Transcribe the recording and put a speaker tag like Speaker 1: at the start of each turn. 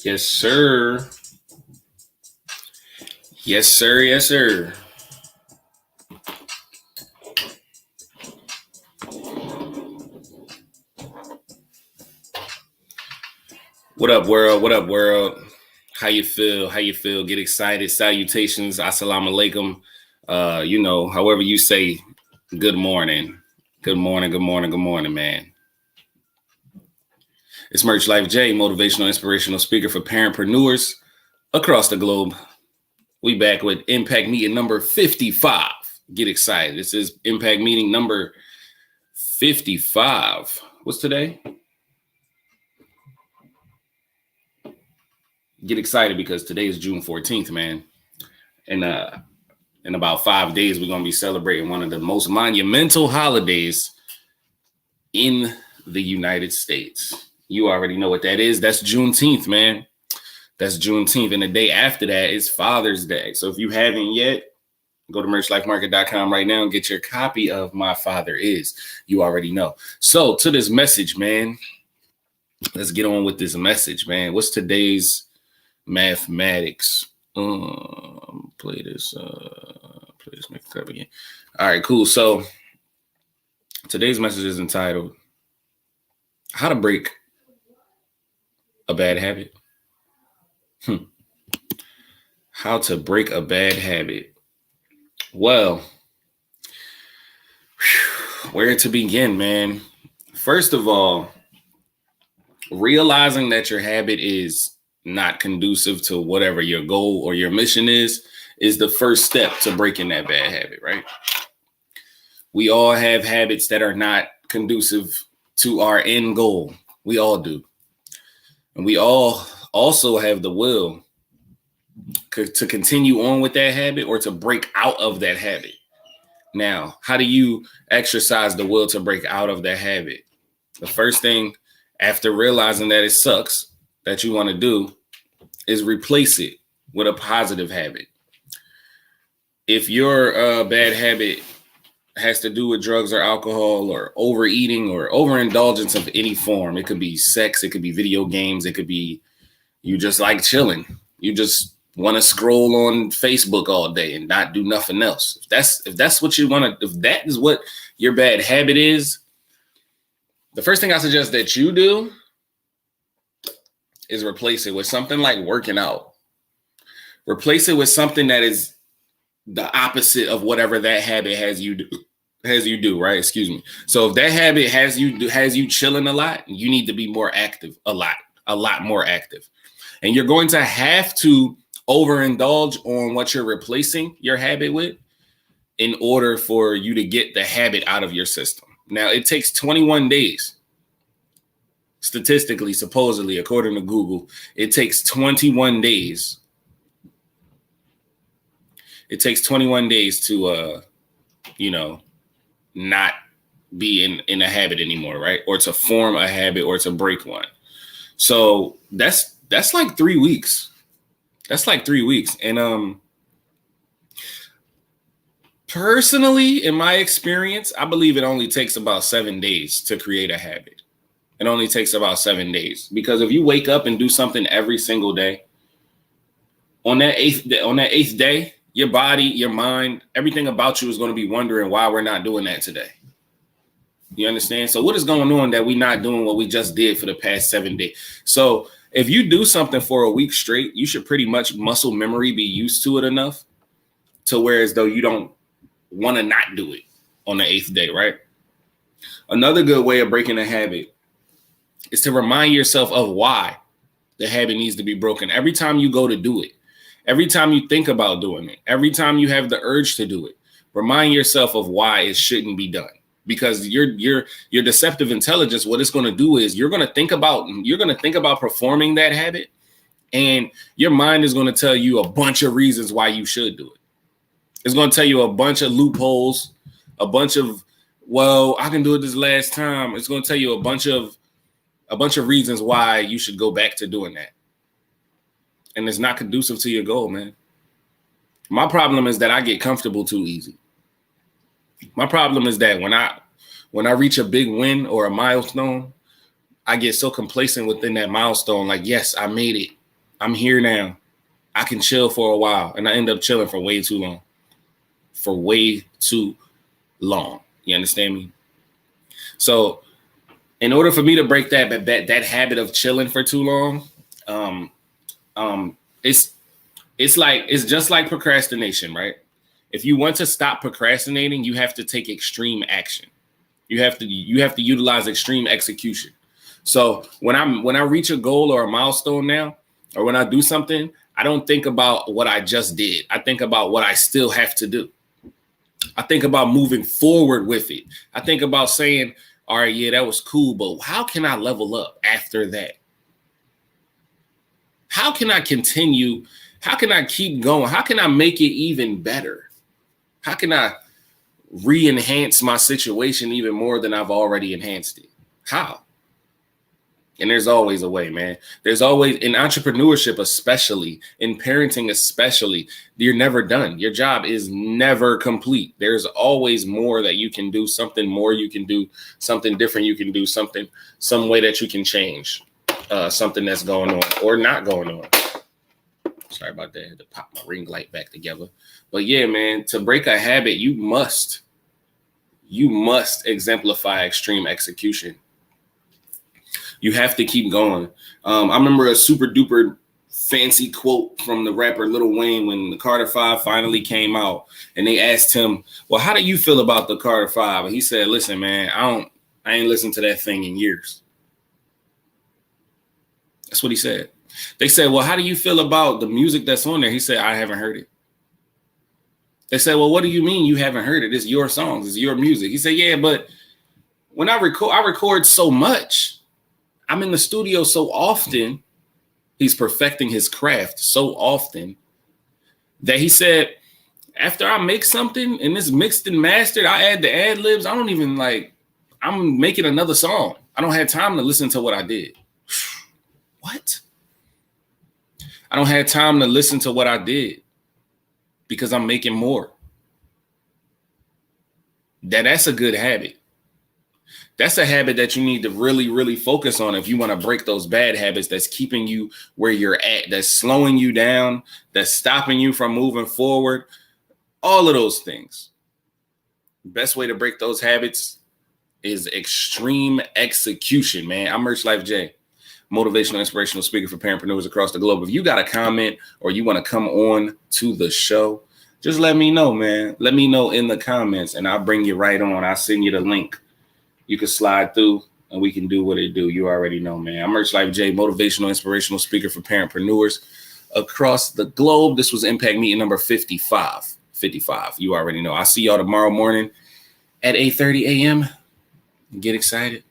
Speaker 1: Yes, sir. Yes, sir. Yes, sir. What up, world? What up, world? How you feel? How you feel? Get excited. Salutations. Assalamu alaikum. However you say good morning. Good morning. Good morning. Good morning, man. It's Merch Life J, motivational, inspirational speaker for parentpreneurs across the globe. We back with Impact Meeting number 55. Get excited. This is Impact Meeting number 55. What's today? Get excited because today is June 14th, man. And in about 5 days, we're going to be celebrating one of the most monumental holidays in the United States. You already know what that is. That's Juneteenth, man. That's Juneteenth. And the day after that is Father's Day. So if you haven't yet, go to merchlifemarket.com right now and get your copy of My Father Is. You already know. So to this message, man, let's get on with this message, man. What's today's mathematics? Play this, make it up again. All right, cool. So today's message is entitled How to Break a Bad Habit. How to break a bad habit. Well, where to begin, man? First of all, realizing that your habit is not conducive to whatever your goal or your mission is the first step to breaking that bad habit, right? We all have habits that are not conducive to our end goal. We all do. And we all also have the will to continue on with that habit or to break out of that habit. Now, how do you exercise the will to break out of that habit? The first thing, after realizing that it sucks, that you want to do is replace it with a positive habit. If your bad habit has to do with drugs or alcohol or overeating or overindulgence of any form, it could be sex, it could be video games, it could be you just like chilling. You just want to scroll on Facebook all day and not do nothing else. If that's what you want to, if that is what your bad habit is, the first thing I suggest that you do is replace it with something like working out. Replace it with something that is the opposite of whatever that habit has you do, right? Excuse me. So if that habit has you chilling a lot, you need to be more active, a lot more active. And you're going to have to overindulge on what you're replacing your habit with in order for you to get the habit out of your system. Now, it takes 21 days. Statistically, supposedly, according to Google, it takes 21 days. It takes 21 days to, not be in a habit anymore, right? Or to form a habit or to break one. So that's like 3 weeks. That's like 3 weeks. And personally, in my experience, I believe it only takes about 7 days to create a habit. It only takes about 7 days, because if you wake up and do something every single day, on that eighth day, your body, your mind, everything about you is going to be wondering why we're not doing that today. You understand? So what is going on that we're not doing what we just did for the past 7 days? So if you do something for a week straight, you should pretty much muscle memory be used to it enough to where as though you don't want to not do it on the 8th day, right? Another good way of breaking a habit is to remind yourself of why the habit needs to be broken. Every time you go to do it, every time you think about doing it, every time you have the urge to do it, remind yourself of why it shouldn't be done. Because your deceptive intelligence, what it's going to do is you're going to think about performing that habit, and your mind is going to tell you a bunch of reasons why you should do it. It's going to tell you a bunch of loopholes, a bunch of, well, I can do it this last time. It's going to tell you a bunch of reasons why you should go back to doing that. And it's not conducive to your goal, man. My problem is that I get comfortable too easy. My problem is that when I reach a big win or a milestone, I get so complacent within that milestone. Like, yes, I made it. I'm here now. I can chill for a while. And I end up chilling for way too long. For way too long. You understand me? So in order for me to break that habit of chilling for too long, it's just like procrastination, right? If you want to stop procrastinating, you have to take extreme action. You have to utilize extreme execution. So when I reach a goal or a milestone now, or when I do something, I don't think about what I just did. I think about what I still have to do. I think about moving forward with it. I think about saying, all right, yeah, that was cool, but how can I level up after that? How can I continue? How can I keep going? How can I make it even better? How can I re-enhance my situation even more than I've already enhanced it? How? And there's always a way, man. There's always, in entrepreneurship especially, in parenting especially, you're never done. Your job is never complete. There's always more that you can do, something more you can do, something different you can do, some way that you can change, something that's going on or not going on. Sorry about that. I had to pop my ring light back together. But yeah, man, to break a habit, you must exemplify extreme execution. You have to keep going. I remember a super duper fancy quote from the rapper Lil Wayne when the Carter 5 finally came out, and they asked him, well, how do you feel about the Carter 5? And he said, listen, man, I ain't listened to that thing in years. That's what he said. They said, well, how do you feel about the music that's on there? He said, I haven't heard it. They said, well, what do you mean you haven't heard it? It's your songs, it's your music. He said, yeah, but when I record so much. I'm in the studio so often. He's perfecting his craft so often that he said, after I make something and it's mixed and mastered, I add the ad libs. I don't even I'm making another song. I don't have time to listen to what I did. What? I don't have time to listen to what I did because I'm making more. That's a good habit. That's a habit that you need to really, really focus on if you want to break those bad habits that's keeping you where you're at, that's slowing you down, that's stopping you from moving forward, all of those things. The best way to break those habits is extreme execution, man. I'm Merch Life J, motivational, inspirational speaker for parentpreneurs across the globe. If you got a comment or you want to come on to the show, just let me know, man. Let me know in the comments and I'll bring you right on. I'll send you the link. You can slide through and we can do what it do. You already know, man. I'm Merch Life J, motivational, inspirational speaker for parentpreneurs across the globe. This was Impact Meeting number 55. 55. You already know. I'll see y'all tomorrow morning at 8:30 a.m. Get excited.